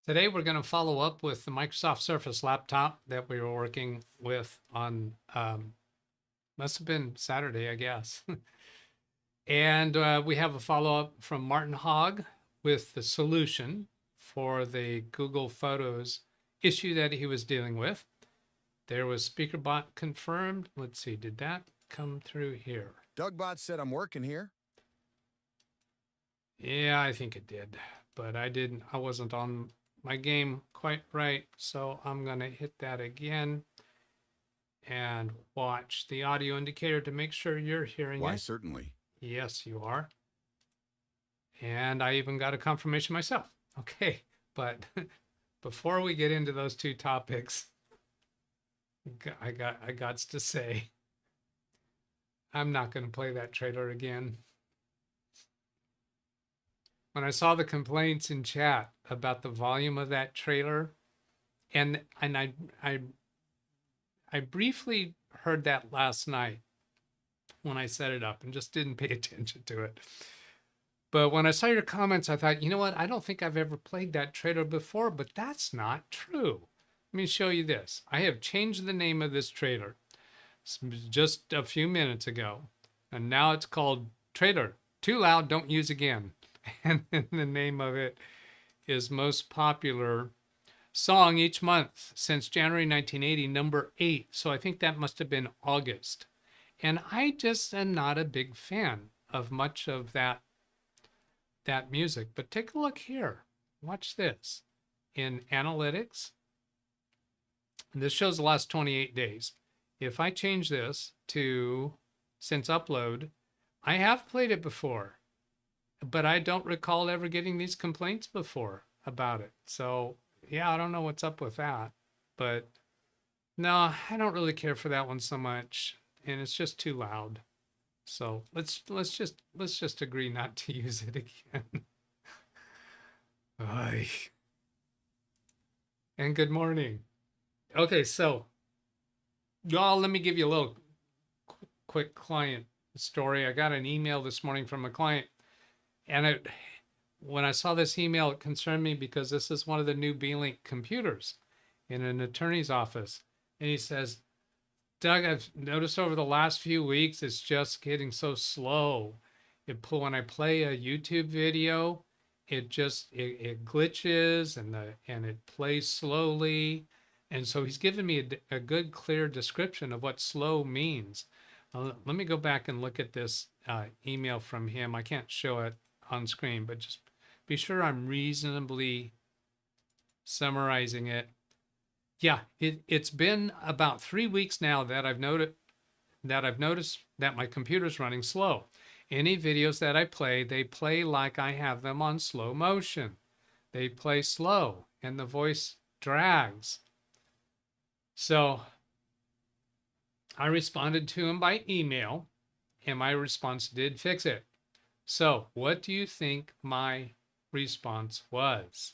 Today we're going to follow up with the Microsoft Surface laptop that we were working with on, must have been Saturday, I guess. And we have a follow-up from Martin Hogg with the solution for the Google Photos issue that he was dealing with. There was SpeakerBot confirmed. Let's see, did that come through here? DougBot said I'm working here. Yeah, I think it did, but I wasn't on my game quite right. So I'm going to hit that again and watch the audio indicator to make sure you're hearing Why, it. certainly. Yes, you are. And I even got a confirmation myself. Okay, but before we get into those two topics, I got to say, I'm not going to play that trailer again. When I saw the complaints in chat about the volume of that trailer, and I briefly heard that last night when I set it up and just didn't pay attention to it. But when I saw your comments, I thought, you know what? I don't think I've ever played that trailer before, but that's not true. Let me show you this. I have changed the name of this trailer just a few minutes ago, and now it's called Trailer Too Loud, Don't Use Again. And then the name of it is Most Popular Song Each Month since January 1980, number 8. So I think that must have been August. And I just am not a big fan of much of that music. But take a look here. Watch this. In Analytics, and this shows the last 28 days. If I change this to since upload, I have played it before, but I don't recall ever getting these complaints before about it. So yeah, I don't know what's up with that, but no, I don't really care for that one so much, and it's just too loud. So let's just agree not to use it again. Ay. And good morning. Okay, so y'all, let me give you a little quick client story. I got an email this morning from a client, and when I saw this email, it concerned me because this is one of the new B-Link computers in an attorney's office. And he says, Doug, I've noticed over the last few weeks, it's just getting so slow. When I play a YouTube video, it glitches and it plays slowly. And so he's given me a good, clear description of what slow means. Let me go back and look at this email from him. I can't show it on screen, but just be sure I'm reasonably summarizing it. Yeah, it's been about 3 weeks now that I've noticed that my computer's running slow. Any videos that I play, they play like I have them on slow motion. They play slow and the voice drags. So I responded to him by email, and my response did fix it. So what do you think my response was?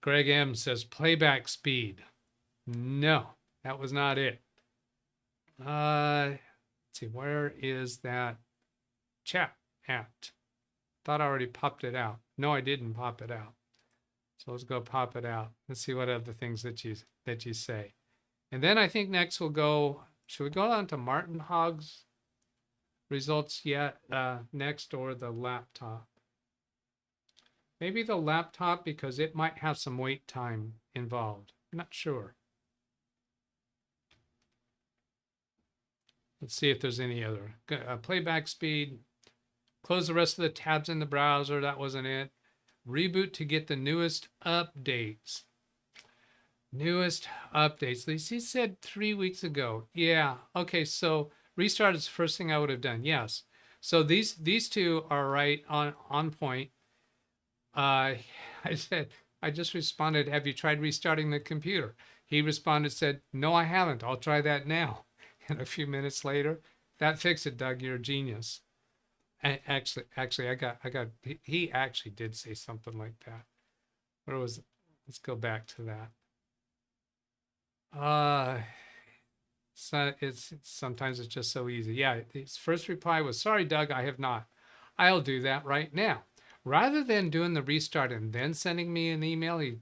Greg M says playback speed. No, that was not it. Let's see, where is that chat at? Thought I already popped it out. No, I didn't pop it out. So let's go pop it out. Let's see what other things that you say. And then I think next we'll go, should we go on to Martin Hogg's results yet next, or the laptop? Maybe the laptop, because it might have some wait time involved. I'm not sure. Let's see if there's any other. Playback speed. Close the rest of the tabs in the browser. That wasn't it. Reboot to get the newest updates. Newest updates. He said 3 weeks ago. Yeah. Okay. So restart is the first thing I would have done. Yes. So these two are right on point. I just responded, have you tried restarting the computer? He responded, said, no, I haven't. I'll try that now. And a few minutes later, that fixed it, Doug. You're a genius. Actually, he actually did say something like that. Where was it? Let's go back to that. So sometimes it's just so easy. Yeah, his first reply was, sorry, Doug, I have not. I'll do that right now. rather than doing the restart and then sending me an email, he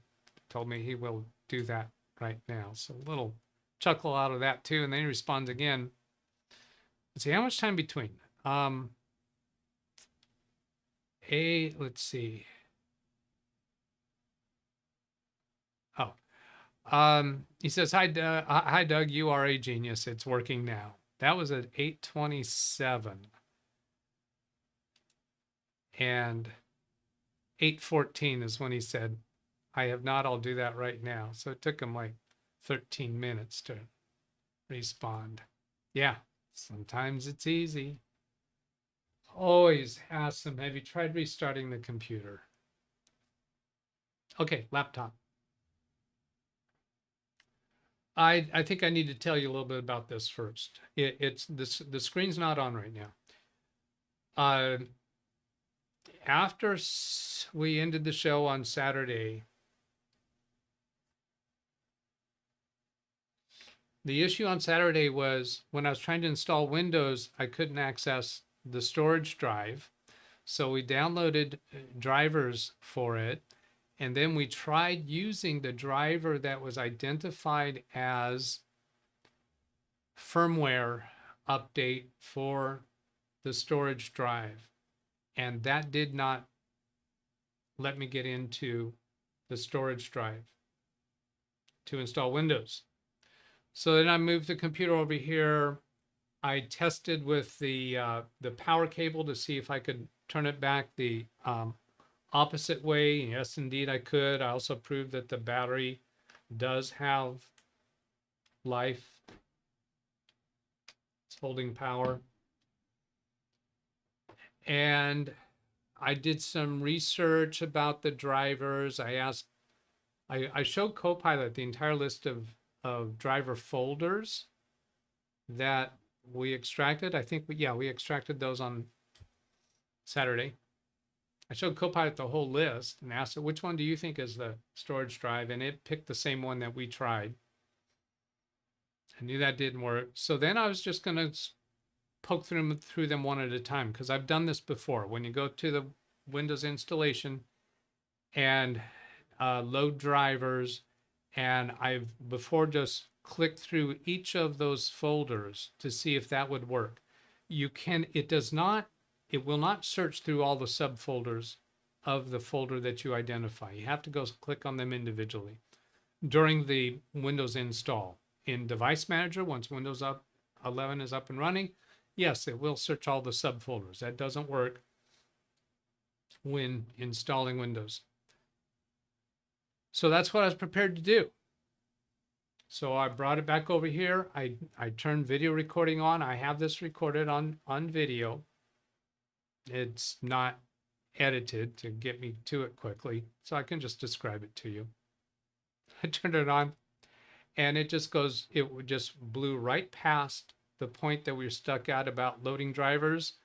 told me he will do that right now. So a little chuckle out of that too. And then he responds again. Let's see how much time between. Let's see. Oh, he says, hi, Doug, you are a genius. It's working now. That was at 8:27. And 8:14 is when he said, I have not, I'll do that right now. So it took him like 13 minutes to respond. Yeah, sometimes it's easy. Always ask them, have you tried restarting the computer? Okay, laptop. I think I need to tell you a little bit about this first. The screen's not on right now. After we ended the show on Saturday, the issue on Saturday was when I was trying to install Windows, I couldn't access the storage drive. So we downloaded drivers for it. And then we tried using the driver that was identified as firmware update for the storage drive. And that did not let me get into the storage drive to install Windows. So then I moved the computer over here. I tested with the power cable to see if I could turn it back the opposite way. Yes, indeed, I could. I also proved that the battery does have life. It's holding power. And I did some research about the drivers. I showed Copilot the entire list of driver folders that we extracted. I think, we extracted those on Saturday. I showed Copilot the whole list and asked it, which one do you think is the storage drive? And it picked the same one that we tried. I knew that didn't work. So then I was just going to poke through them one at a time, because I've done this before. When you go to the Windows installation and load drivers, and I've before just clicked through each of those folders to see if that would work. It will not search through all the subfolders of the folder that you identify. You have to go click on them individually. During the Windows install in Device Manager, once Windows 11 is up and running, yes, it will search all the subfolders. That doesn't work when installing Windows. So that's what I was prepared to do. So I brought it back over here. I turned video recording on. I have this recorded on video. It's not edited to get me to it quickly, so I can just describe it to you. I turned it on, and it just blew right past the point that we were stuck at about loading drivers,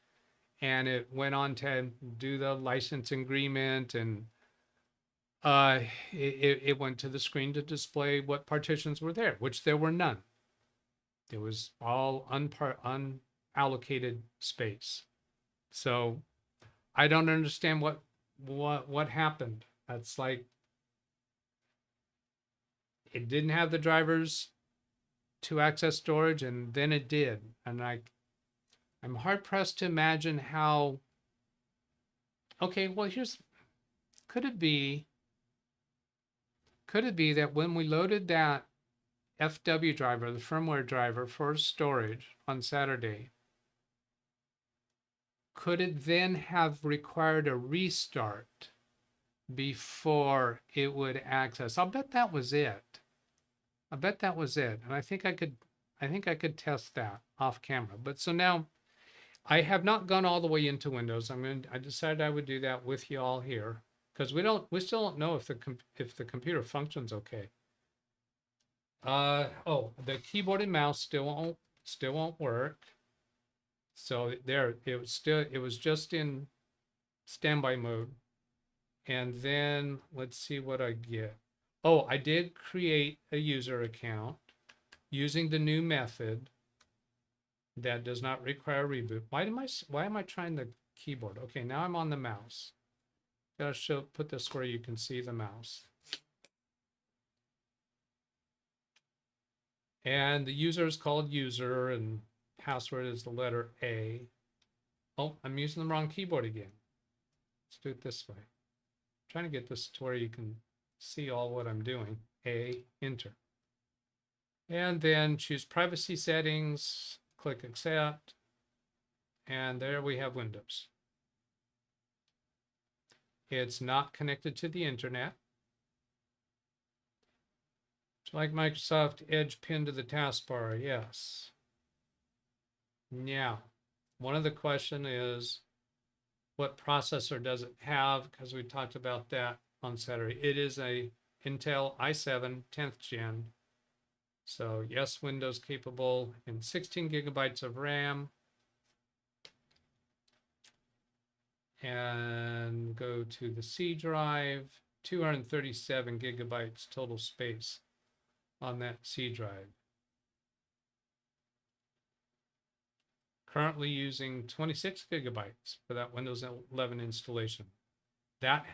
and it went on to do the license agreement, and it went to the screen to display what partitions were there, which there were none. It was all unallocated space. So I don't understand what happened. That's like, it didn't have the drivers to access storage, and then it did. And I'm hard pressed to imagine how. Okay, well, could it be that when we loaded that FW driver, the firmware driver for storage on Saturday, could it then have required a restart before it would access? I'll bet that was it. I bet that was it. And I think I could test that off camera. But so now I have not gone all the way into Windows. I decided I would do that with you all here, because we still don't know if the computer functions okay. The keyboard and mouse still won't work. So there, it was just in standby mode. And then let's see what I get. Oh, I did create a user account using the new method that does not require a reboot. Why am I trying the keyboard? Okay, now I'm on the mouse. Gotta put this where you can see the mouse. And the user is called user and password is the letter A. Oh, I'm using the wrong keyboard again. Let's do it this way. I'm trying to get this to where you can see all what I'm doing. A, enter. And then choose privacy settings, click accept. And there we have Windows. It's not connected to the internet. It's like Microsoft Edge pinned to the taskbar, yes. Now, one of the question is, what processor does it have? Because we talked about that on Saturday. It is a Intel i7 10th gen. So yes, Windows capable in 16 gigabytes of RAM. And go to the C drive, 237 gigabytes total space on that C drive. Currently using 26 gigabytes for that Windows 11 installation. That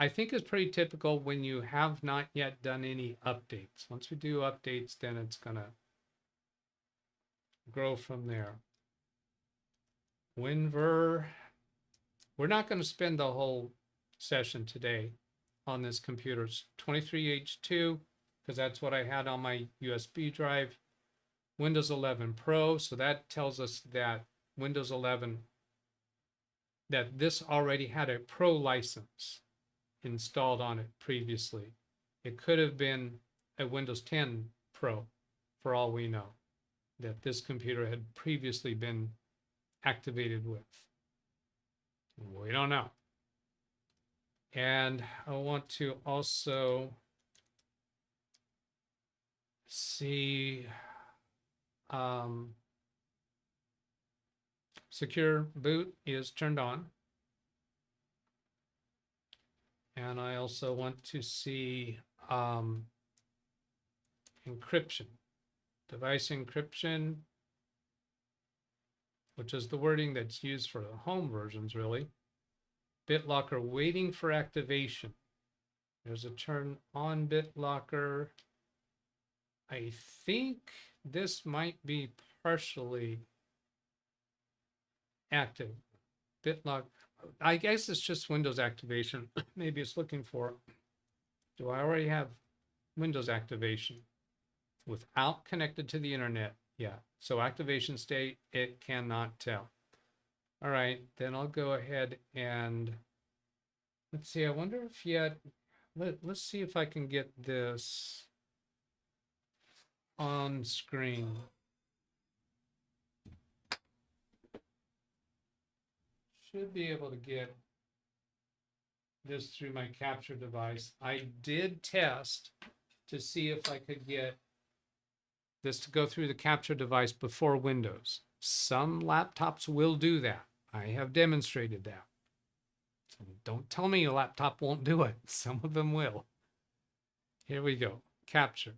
I think is pretty typical when you have not yet done any updates. Once we do updates, then it's gonna grow from there. WinVer, we're not going to spend the whole session today on this computer. It's 23H2 because that's what I had on my USB drive. Windows 11 Pro, so that tells us that Windows 11, that this already had a Pro license installed on it previously. It could have been a Windows 10 Pro, for all we know, that this computer had previously been activated with. We don't know. And I want to also see secure boot is turned on. And I also want to see encryption, device encryption, which is the wording that's used for the home versions, really. BitLocker waiting for activation. There's a turn on BitLocker. I think this might be partially active. BitLocker, I guess it's just Windows activation. Maybe it's looking for, do I already have Windows activation without connected to the internet? Yeah, so activation state, it cannot tell. All right, then I'll go ahead and let's see, I wonder if yet, let's see if I can get this on screen. Should be able to get this through my capture device. I did test to see if I could get this to go through the capture device before Windows. Some laptops will do that. I have demonstrated that. So don't tell me your laptop won't do it. Some of them will. Here we go, capture.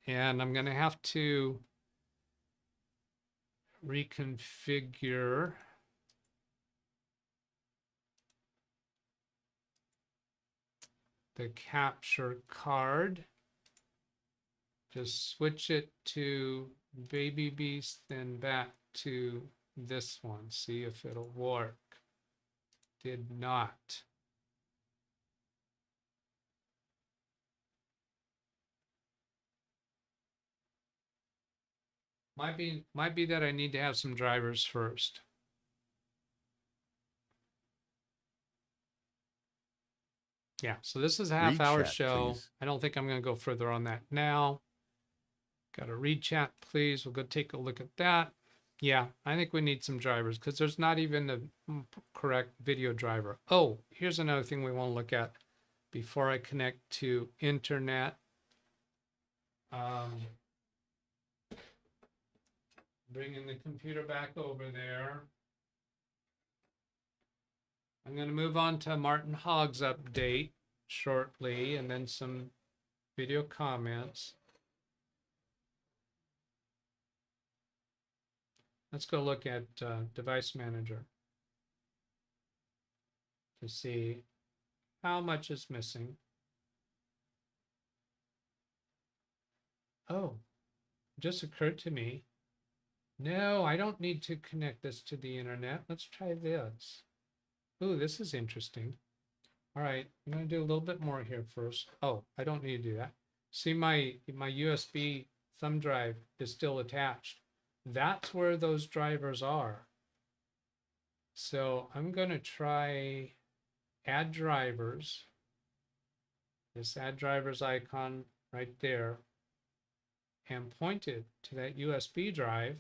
And I'm gonna have to reconfigure the capture card. Just switch it to Baby Beast, then back to this one. See if it'll work. Did not. Might be that I need to have some drivers first. Yeah, so this is a half-hour Read chat, show. please. I don't think I'm going to go further on that now. Got to read chat, please. We'll go take a look at that. Yeah, I think we need some drivers because there's not even a correct video driver. Oh, here's another thing we want to look at before I connect to internet. Bringing the computer back over there. I'm going to move on to Martin Hogg's update shortly and then some video comments. Let's go look at Device Manager. to see how much is missing. Oh, just occurred to me. No, I don't need to connect this to the internet. Let's try this. Ooh, this is interesting. All right, I'm going to do a little bit more here first. Oh, I don't need to do that. See, my USB thumb drive is still attached. That's where those drivers are. So I'm going to try add drivers. This add drivers icon right there, and point it to that USB drive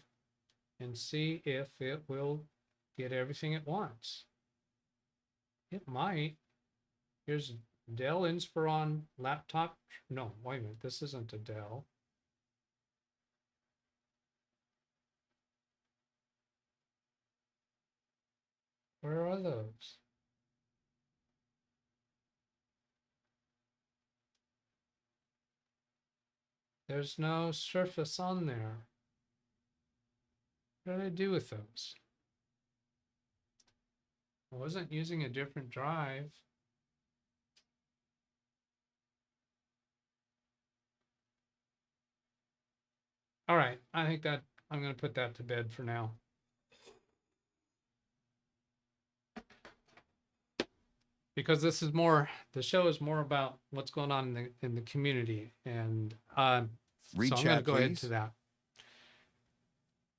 and see if it will get everything it wants. It might. Here's Dell Inspiron laptop. No, wait a minute. This isn't a Dell. Where are those? There's no Surface on there. What did I do with those? I wasn't using a different drive. All right, I think that I'm going to put that to bed for now. Because this is more, the show is more about what's going on in the community, and so I'm going to go ahead to that.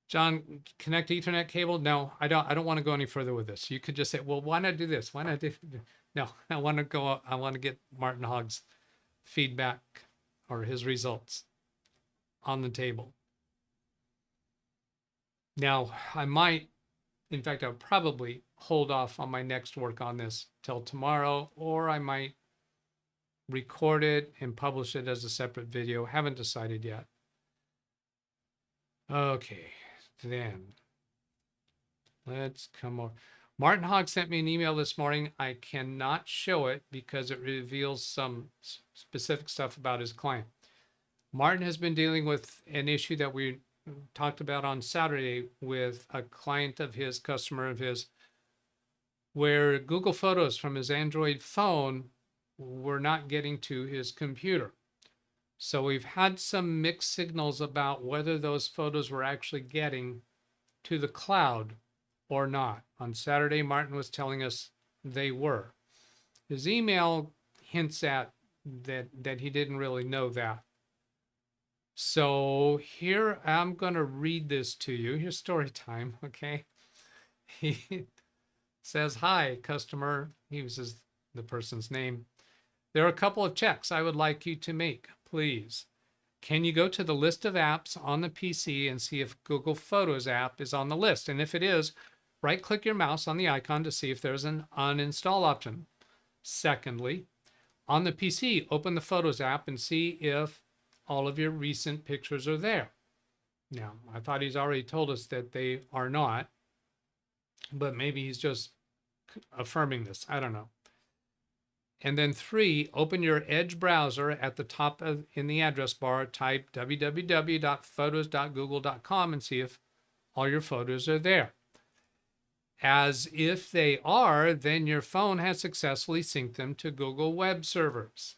John, connect Ethernet cable? No, I don't want to go any further with this. You could just say, well, why not do this? Why not do? No, I want to get Martin Hogg's feedback or his results on the table. Now, I might, in fact, I'll probably hold off on my next work on this till tomorrow, or I might record it and publish it as a separate video. Haven't decided yet. Okay, then let's come over. Martin Hogg sent me an email this morning. I cannot show it because it reveals some specific stuff about his client. Martin has been dealing with an issue that we talked about on Saturday with a client of his, customer of his, where Google Photos from his Android phone were not getting to his computer. So we've had some mixed signals about whether those photos were actually getting to the cloud or not. On Saturday, Martin was telling us they were. His email hints at that he didn't really know that. So here, I'm going to read this to you. Here's story time, okay? He says, hi, customer. He uses the person's name. There are a couple of checks I would like you to make, please. Can you go to the list of apps on the PC and see if Google Photos app is on the list? And if it is, right-click your mouse on the icon to see if there's an uninstall option. Secondly, on the PC, open the Photos app and see if all of your recent pictures are there. Now, I thought he's already told us that they are not, but maybe he's just affirming this. I don't know. And then 3, open your Edge browser at the top in the address bar, type www.photos.google.com and see if all your photos are there. As if they are, then your phone has successfully synced them to Google web servers.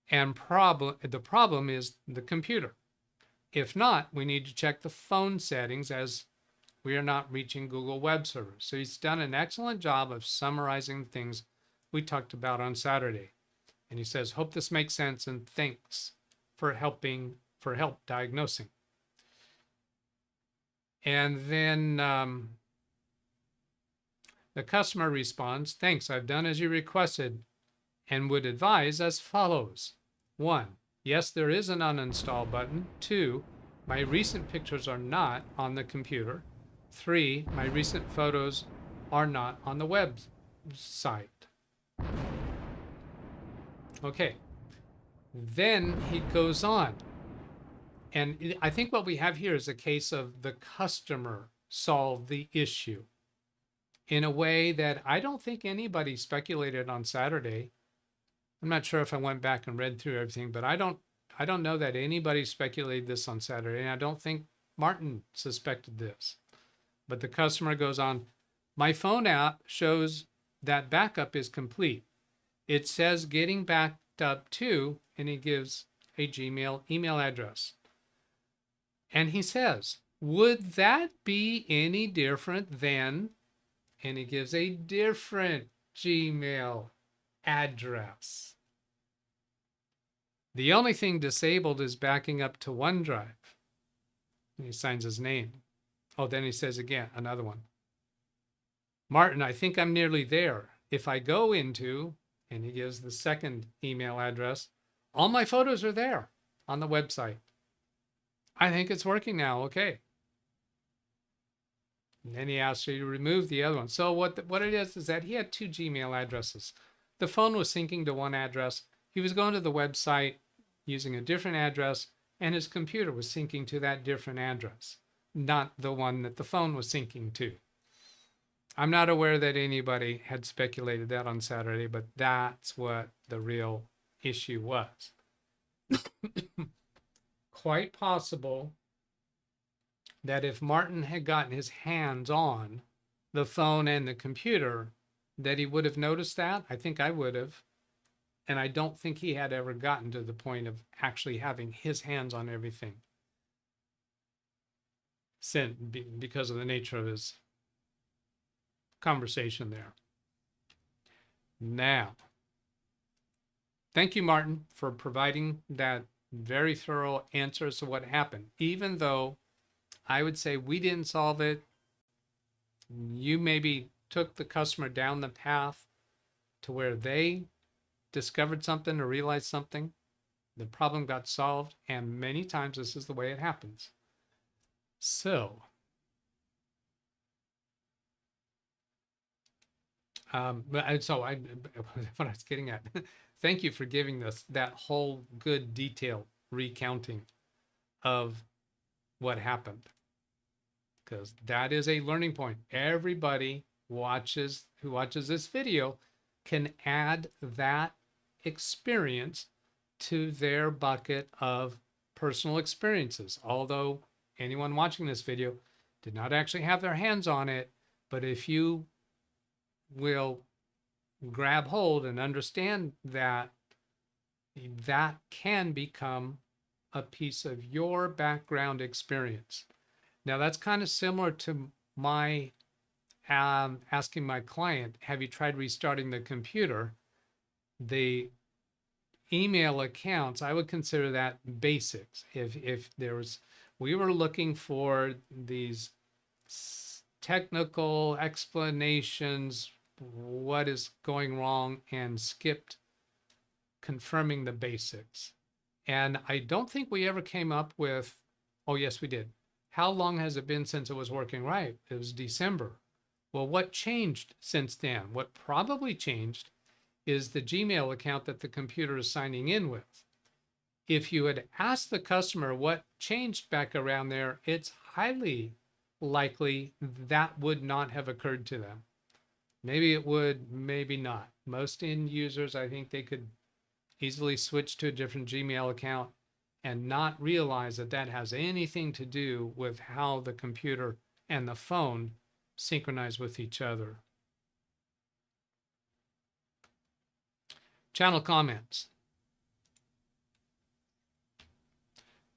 And the problem is the computer. If not, we need to check the phone settings as we are not reaching Google web servers. So he's done an excellent job of summarizing things we talked about on Saturday. And he says, hope this makes sense and thanks for help diagnosing. And then the customer responds, thanks, I've done as you requested and would advise as follows. 1, yes, there is an uninstall button. 2, my recent pictures are not on the computer. 3, my recent photos are not on the website. Okay, then he goes on. And I think what we have here is a case of the customer solved the issue in a way that I don't think anybody speculated on Saturday. I'm not sure if I went back and read through everything, but I don't know that anybody speculated this on Saturday, and I don't think Martin suspected this. But the customer goes on, my phone app shows that backup is complete. It says getting backed up to, and he gives a Gmail email address. And he says, would that be any different than, and he gives a different Gmail address. The only thing disabled is backing up to OneDrive. And he signs his name. Oh, then he says again, another one. Martin, I think I'm nearly there. If I go into, and he gives the second email address, all my photos are there on the website. I think it's working now. Okay. And then he asks you to remove the other one. So what it is that he had two Gmail addresses. The phone was syncing to one address. He was going to the website using a different address, and his computer was syncing to that different address, not the one that the phone was syncing to. I'm not aware that anybody had speculated that on Saturday, but that's what the real issue was. Quite possible that if Martin had gotten his hands on the phone and the computer, that he would have noticed that. I think I would have. And I don't think he had ever gotten to the point of actually having his hands on everything, because of the nature of his conversation there. Now, thank you, Martin, for providing that very thorough answer as to what happened. Even though I would say we didn't solve it, you maybe took the customer down the path to where they discovered something or realized something. The problem got solved, and many times this is the way it happens. So, what I was getting at, thank you for giving us that whole good detailed recounting of what happened, because that is a learning point. Everybody who watches this video can add that experience to their bucket of personal experiences. Although anyone watching this video did not actually have their hands on it, but if you will grab hold and understand that, that can become a piece of your background experience. Now that's kind of similar to my asking my client, have you tried restarting the computer? The email accounts, I would consider that basics. If there was, we were looking for these technical explanations, what is going wrong, and skipped confirming the basics. And I don't think we ever came up with, oh yes, we did. How long has it been since it was working right? It was December. Well, what changed since then? What probably changed is the Gmail account that the computer is signing in with. If you had asked the customer what changed back around there, it's highly likely that would not have occurred to them. Maybe it would, maybe not. Most end users, I think they could easily switch to a different Gmail account and not realize that that has anything to do with how the computer and the phone synchronize with each other. Channel comments.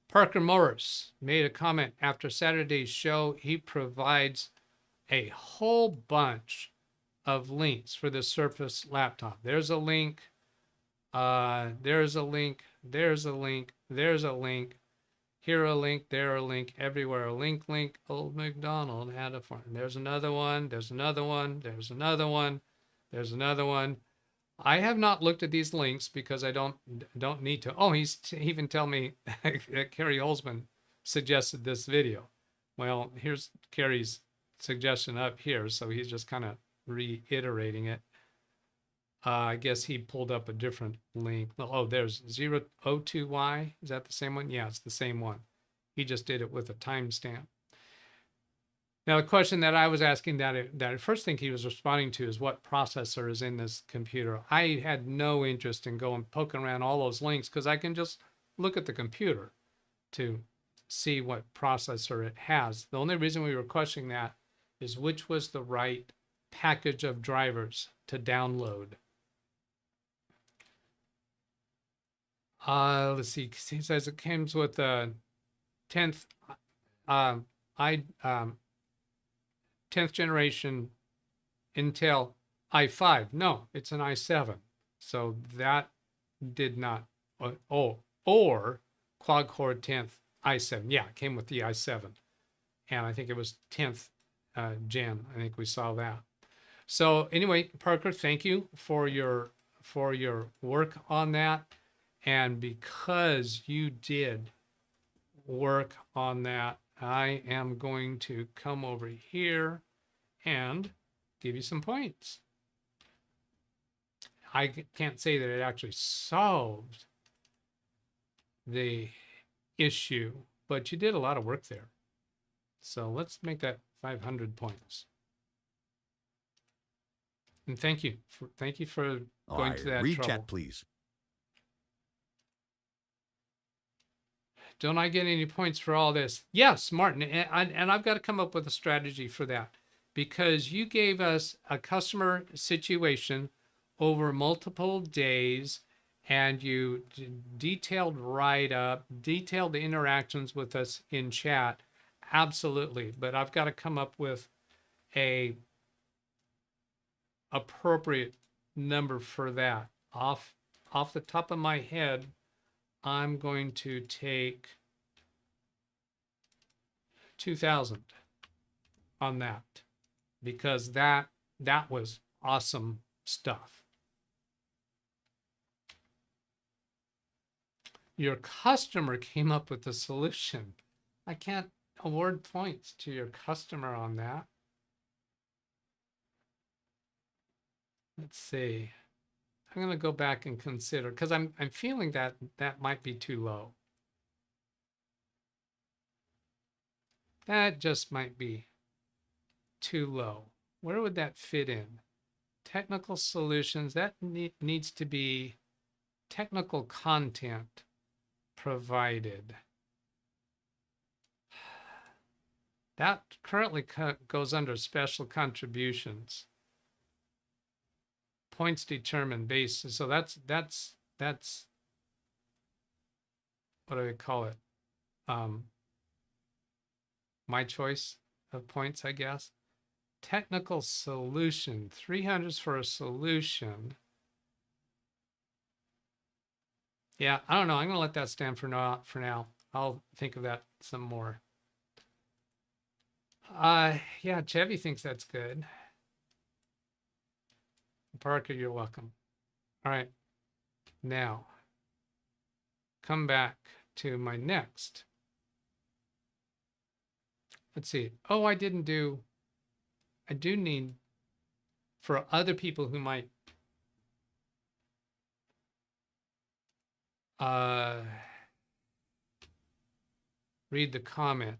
Parker Morris made a comment after Saturday's show. He provides a whole bunch of links for the Surface laptop. There's a link. There's a link. There's a link. There's a link. Here a link. There a link. Everywhere a link. Link. Old MacDonald had a farm. There's another one. There's another one. There's another one. There's another one. I have not looked at these links because I don't need to. Oh, he's even tell me that Carrie Holzman suggested this video. Well, here's Carrie's suggestion up here, so he's just kind of reiterating it. I guess he pulled up a different link. Oh, there's 002Y. Is that the same one? Yeah, it's the same one. He just did it with a timestamp. Now, the question that I was asking that I first think he was responding to is what processor is in this computer. I had no interest in going poking around all those links because I can just look at the computer to see what processor it has. The only reason we were questioning that is which was the right package of drivers to download. Let's see. He says it comes with a 10th 10th generation Intel i5. No, it's an i7. So that did not. Or quad-core 10th i7. Yeah, it came with the i7, and I think it was 10th gen. I think we saw that. So anyway, Parker, thank you for your work on that. And because you did work on that, I am going to come over here and give you some points. I can't say that it actually solved the issue, but you did a lot of work there. So let's make that 500 points. And thank you for going to that read trouble. chat, please. Don't I get any points for all this? Yes, Martin, and I've got to come up with a strategy for that, because you gave us a customer situation over multiple days, and you detailed write-up, detailed the interactions with us in chat. Absolutely, but I've got to come up with a appropriate number for that. Off the top of my head, I'm going to take 2,000 on that, because that was awesome stuff. Your customer came up with the solution. I can't award points to your customer on that. Let's see. I'm going to go back and consider, because I'm feeling that might be too low. That just might be too low. Where would that fit in? Technical solutions, that needs to be technical content provided. That currently goes under special contributions. Points determined basis. So that's what do we call it? My choice of points, I guess. Technical solution, 300s for a solution. Yeah, I don't know. I'm going to let that stand for now. I'll think of that some more. Yeah, Chevy thinks that's good. Parker, you're welcome. All right. Now, come back to my next. Let's see. Oh, I do need, for other people who might read the comment,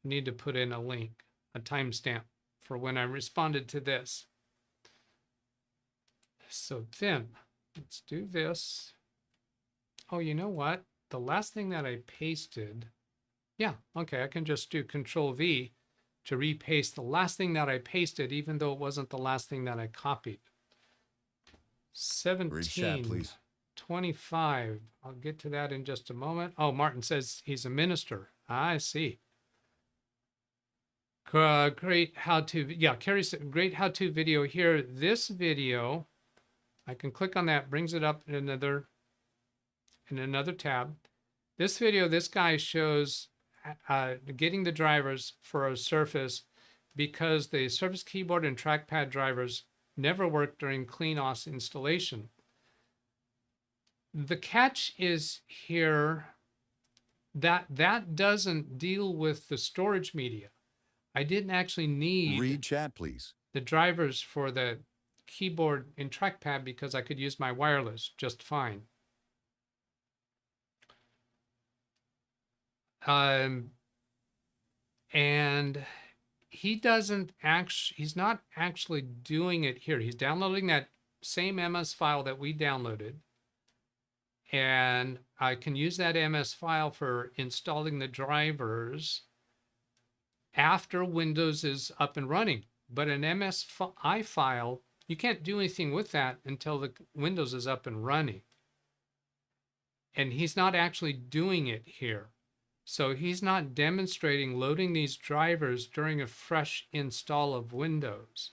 need to put in a link, a timestamp for when I responded to this. So then let's do this. Oh, you know what? The last thing that I pasted, yeah, okay, I can just do Control V to repaste the last thing that I pasted, even though it wasn't the last thing that I copied. 17, chat, please. 25. I'll get to that in just a moment. Oh, Martin says he's a minister. I see. Great how-to. Yeah, Carrie said great how-to video here. This video, I can click on that, brings it up in another tab. This video, this guy shows getting the drivers for a Surface, because the Surface keyboard and trackpad drivers never work during CleanOS installation. The catch is here that doesn't deal with the storage media. I didn't actually need read chat, please. The drivers for the keyboard and trackpad, because I could use my wireless just fine. And he's not actually doing it here. He's downloading that same MS file that we downloaded, and I can use that MS file for installing the drivers after Windows is up and running. But an MSI file, you can't do anything with that until the Windows is up and running. And he's not actually doing it here. So he's not demonstrating loading these drivers during a fresh install of Windows.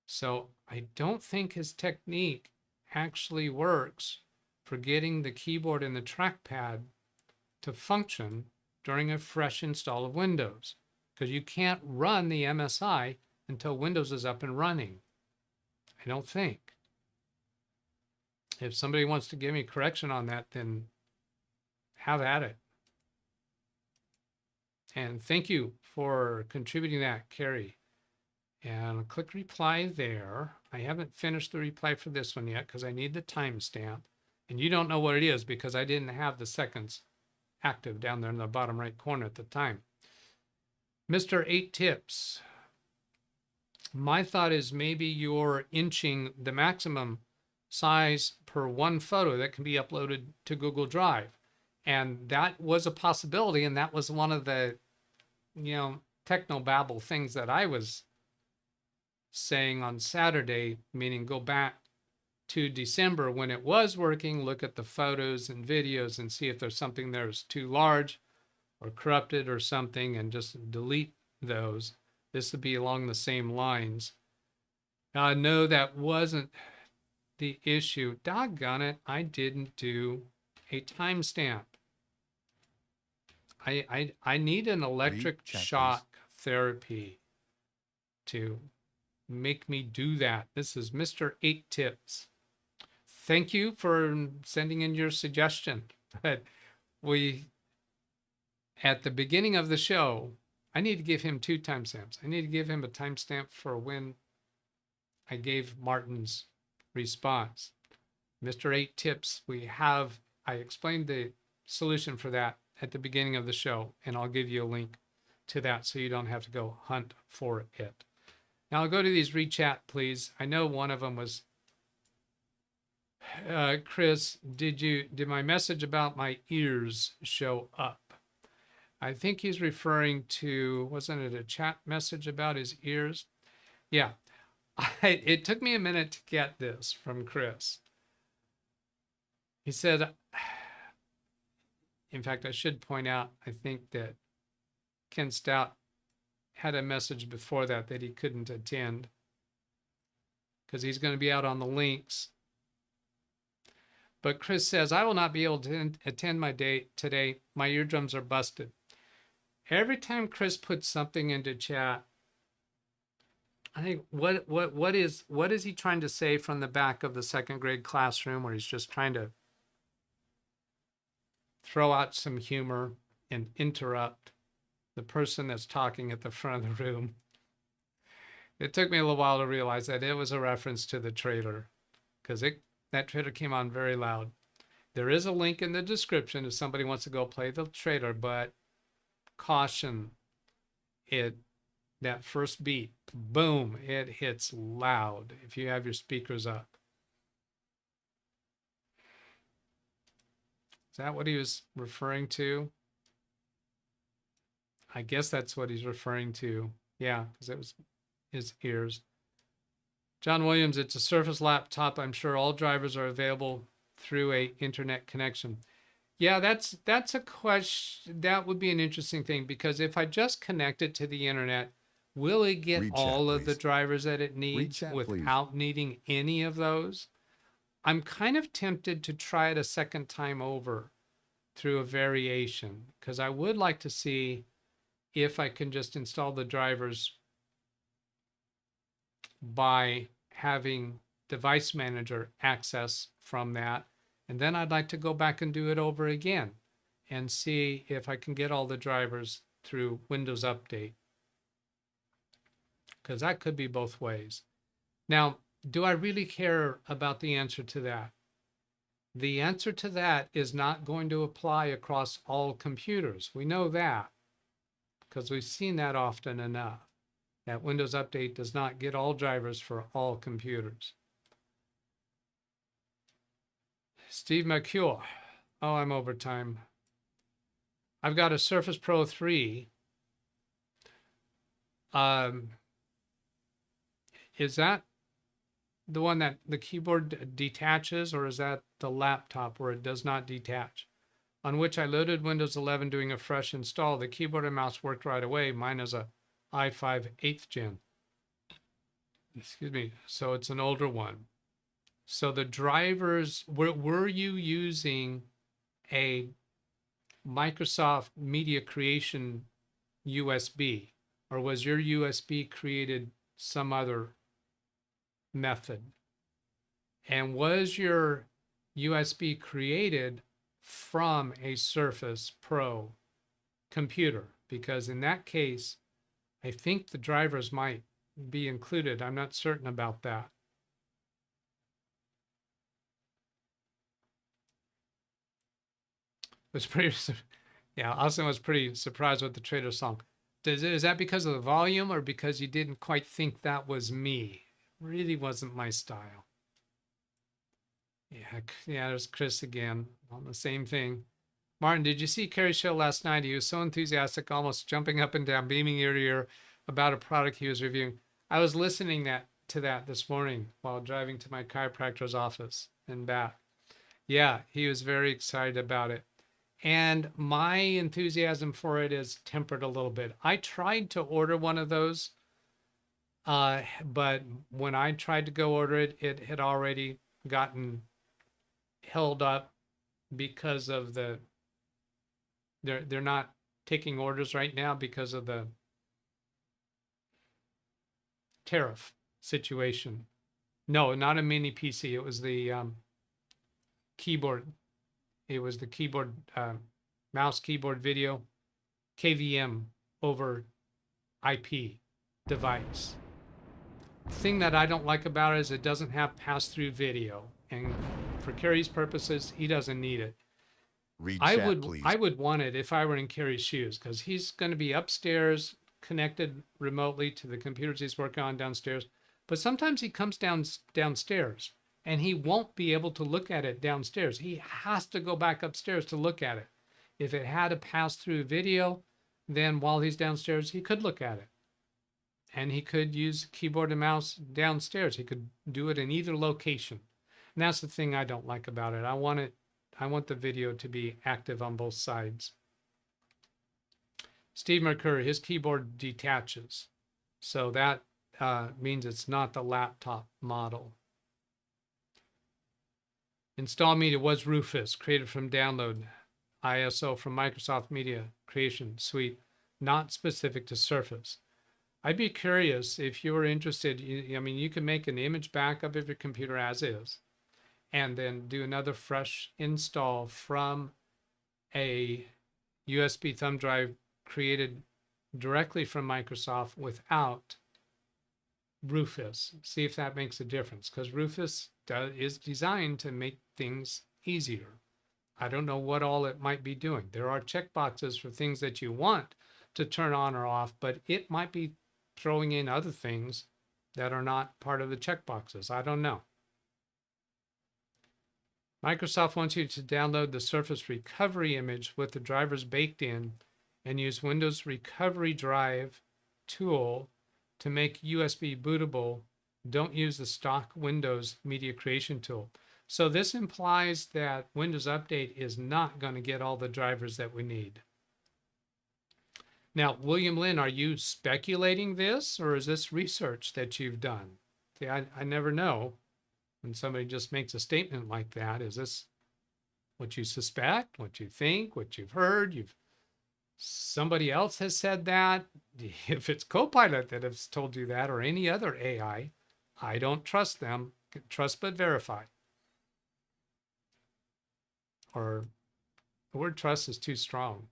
So I don't think his technique actually works for getting the keyboard and the trackpad to function during a fresh install of Windows, because you can't run the MSI until Windows is up and running. I don't think. If somebody wants to give me correction on that, then have at it. And thank you for contributing that, Carrie. And I'll click reply there. I haven't finished the reply for this one yet because I need the timestamp. And you don't know what it is because I didn't have the seconds active down there in the bottom right corner at the time. Mr. 8 Tips. My thought is maybe you're inching the maximum size per one photo that can be uploaded to Google Drive. And that was a possibility. And that was one of the, technobabble things that I was saying on Saturday, meaning go back to December when it was working, look at the photos and videos and see if there's something there is too large or corrupted or something and just delete those. This would be along the same lines. No, that wasn't the issue. Doggone it, I didn't do a timestamp. I need an electric shock therapy to make me do that. This is Mr. 8 Tips. Thank you for sending in your suggestion. But at the beginning of the show, I need to give him 2 timestamps. I need to give him a timestamp for when I gave Martin's response. Mr. 8 Tips, I explained the solution for that at the beginning of the show, and I'll give you a link to that so you don't have to go hunt for it. Now I'll go to these rechat, please. I know one of them was, Chris, did my message about my ears show up? I think he's referring to, wasn't it a chat message about his ears? Yeah, it took me a minute to get this from Chris. He said, in fact, I should point out, I think that Ken Stout had a message before that he couldn't attend because he's going to be out on the links. But Chris says, I will not be able to attend my date today. My eardrums are busted. Every time Chris puts something into chat, I think what is he trying to say from the back of the second grade classroom where he's just trying to throw out some humor and interrupt the person that's talking at the front of the room? It took me a little while to realize that it was a reference to the trailer because that trailer came on very loud. There is a link in the description if somebody wants to go play the trailer, but caution, that first beat, boom, it hits loud if you have your speakers up. Is that what he was referring to? I guess that's what he's referring to. Yeah, because it was his ears. John Williams, it's a Surface laptop. I'm sure all drivers are available through a internet connection. Yeah, that's a question. That would be an interesting thing because if I just connect it to the internet, will it get all of the drivers that it needs without needing any of those? I'm kind of tempted to try it a second time over through a variation because I would like to see if I can just install the drivers by having Device Manager access from that. And then I'd like to go back and do it over again and see if I can get all the drivers through Windows Update, because that could be both ways. Now, do I really care about the answer to that? The answer to that is not going to apply across all computers. We know that because we've seen that often enough, that Windows Update does not get all drivers for all computers. Steve McCure. Oh, I'm over time. I've got a Surface Pro 3. is that the one that the keyboard detaches, or is that the laptop where it does not detach? On which I loaded Windows 11 doing a fresh install. The keyboard and mouse worked right away. Mine is a i5 8th gen. Excuse me. So it's an older one. So the drivers, were you using a Microsoft Media Creation USB, or was your USB created some other method? And was your USB created from a Surface Pro computer? Because in that case, I think the drivers might be included. I'm not certain about that. It was pretty, yeah, Austin was pretty surprised with the Trader song. Is that because of the volume or because you didn't quite think that was me? It really wasn't my style. Yeah, there's Chris again on the same thing. Martin, did you see Kerry's show last night? He was so enthusiastic, almost jumping up and down, beaming ear to ear about a product he was reviewing. I was listening to that this morning while driving to my chiropractor's office and back. Yeah, he was very excited about it. And my enthusiasm for it is tempered a little bit. I tried to order one of those, but when I tried to go order it, it had already gotten held up because of they're not taking orders right now because of the tariff situation. No, not a mini PC. It was the keyboard. It was the keyboard, mouse keyboard video, KVM over IP device. The thing that I don't like about it is it doesn't have pass-through video. And for Kerry's purposes, he doesn't need it. I would want it if I were in Kerry's shoes, because he's going to be upstairs connected remotely to the computers he's working on downstairs. But sometimes he comes downstairs and he won't be able to look at it downstairs. He has to go back upstairs to look at it. If it had a pass-through video, then while he's downstairs, he could look at it. And he could use keyboard and mouse downstairs. He could do it in either location. And that's the thing I don't like about it. I want the video to be active on both sides. Steve McCurry, his keyboard detaches. So that means it's not the laptop model. Install Media was Rufus, created from download. ISO from Microsoft Media Creation Suite, not specific to Surface. I'd be curious if you were interested. I mean, you can make an image backup of your computer as is, and then do another fresh install from a USB thumb drive created directly from Microsoft without Rufus. See if that makes a difference, because Rufus is designed to make things easier. I don't know what all it might be doing. There are checkboxes for things that you want to turn on or off, but it might be throwing in other things that are not part of the checkboxes. I don't know. Microsoft wants you to download the Surface Recovery image with the drivers baked in and use Windows Recovery Drive tool to make USB bootable. Don't use the stock Windows Media Creation tool. So this implies that Windows Update is not going to get all the drivers that we need. Now, William Lynn, are you speculating this, or is this research that you've done? See, I never know when somebody just makes a statement like that. Is this what you suspect, what you think, what you've heard? Somebody else has said that. If it's Copilot that has told you that, or any other AI, I don't trust them. Trust but verify. Or the word trust is too strong.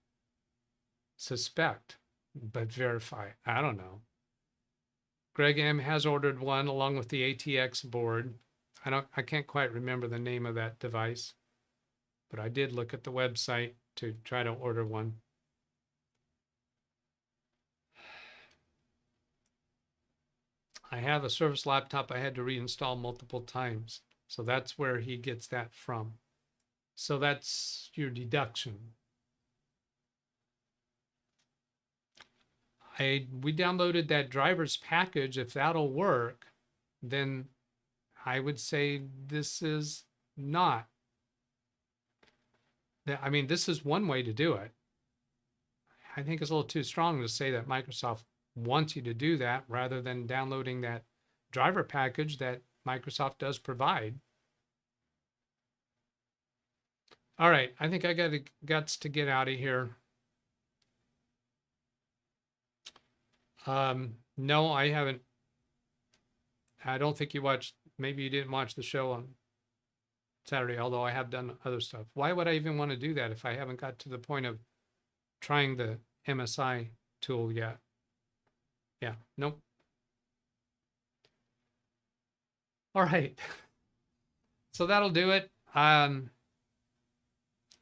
Suspect but verify. I don't know. Greg M has ordered one along with the ATX board. I can't quite remember the name of that device, but I did look at the website to try to order one. I have a Surface laptop I had to reinstall multiple times. So that's where he gets that from. So that's your deduction. We downloaded that driver's package. If that'll work, then I would say this is not. I mean, this is one way to do it. I think it's a little too strong to say that Microsoft wants you to do that rather than downloading that driver package that Microsoft does provide. All right, I think I got guts to get out of here. No, I haven't. I don't think you watched, maybe you didn't watch the show on Saturday, although I have done other stuff. Why would I even want to do that if I haven't got to the point of trying the MSI tool yet? Yeah, nope. All right. So that'll do it.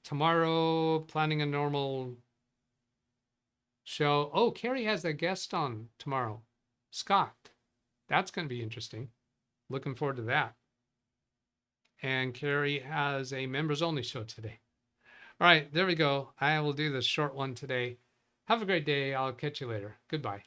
Tomorrow, planning a normal show. Oh, Carrie has a guest on tomorrow, Scott. That's going to be interesting. Looking forward to that. And Carrie has a members only show today. All right, there we go. I will do the short one today. Have a great day. I'll catch you later. Goodbye.